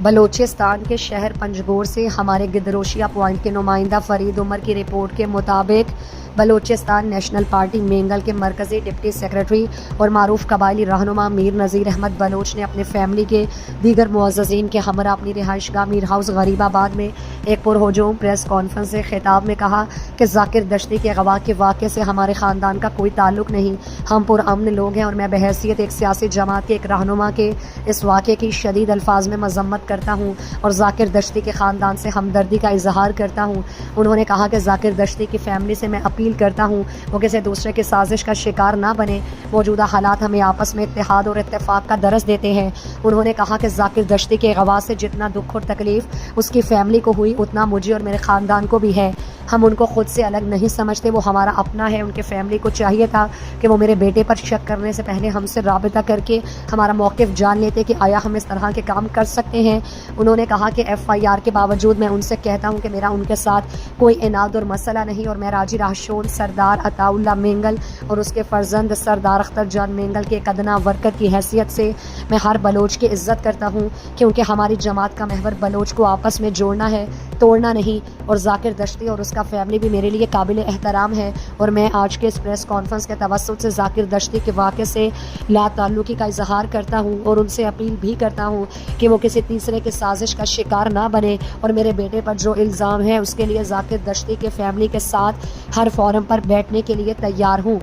بلوچستان کے شہر پنجگور سے ہمارے گدروشیا پوائنٹ کے نمائندہ فرید عمر کی رپورٹ کے مطابق بلوچستان نیشنل پارٹی مینگل کے مرکزی ڈپٹی سیکریٹری اور معروف قبائلی رہنما میر نذیر احمد بلوچ نے اپنے فیملی کے دیگر معززین کے ہمراہ اپنی رہائش گاہ میر ہاؤس غریب آباد میں ایک پرہجوم پریس کانفرنس سے خطاب میں کہا کہ ذاکر دشتی کے اغوا کے واقعے سے ہمارے خاندان کا کوئی تعلق نہیں، ہم پرامن لوگ ہیں اور میں بحیثیت ایک سیاسی جماعت کے ایک رہنما کے اس واقعے کی شدید الفاظ میں مذمت کرتا ہوں اور ذاکر دشتی کے خاندان سے ہمدردی کا اظہار کرتا ہوں۔ انہوں نے کہا کہ ذاکر دشتی کی فیملی سے میں اپیل کرتا ہوں وہ کسی دوسرے کی سازش کا شکار نہ بنے، موجودہ حالات ہمیں آپس میں اتحاد اور اتفاق کا درس دیتے ہیں۔ انہوں نے کہا کہ ذاکر دشتی کے اغوا سے جتنا دکھ اور تکلیف اس کی فیملی کو ہوئی اتنا مجھے اور میرے خاندان کو بھی ہے۔ ہم ان کو خود سے الگ نہیں سمجھتے، وہ ہمارا اپنا ہے۔ ان کے فیملی کو چاہیے تھا کہ وہ میرے بیٹے پر شک کرنے سے پہلے ہم سے رابطہ کر کے ہمارا موقف جان لیتے کہ آیا ہم اس طرح کے کام کر سکتے ہیں۔ انہوں نے کہا کہ FIR کے باوجود میں ان سے کہتا ہوں کہ میرا ان کے ساتھ کوئی عناد اور مسئلہ نہیں اور میں راجی راہشون سردار عطا اللہ مینگل اور اس کے فرزند سردار اختر جان مینگل کے ایک ادنا ورکر کی حیثیت سے میں ہر بلوچ کی عزت کرتا ہوں، کیونکہ ہماری جماعت کا محور بلوچ کو آپس میں جوڑنا ہے، توڑنا نہیں۔ اور ذاکر دشتی اور اس کا فیملی بھی میرے لیے قابل احترام ہے اور میں آج کے اس پریس کانفرنس کے توسط سے ذاکر دشتی کے واقعے سے لا تعلقی کا اظہار کرتا ہوں اور ان سے اپیل بھی کرتا ہوں کہ وہ کسی تیسرے کی سازش کا شکار نہ بنے اور میرے بیٹے پر جو الزام ہے اس کے لیے ذاکر دشتی کے فیملی کے ساتھ ہر فورم پر بیٹھنے کے لیے تیار ہوں۔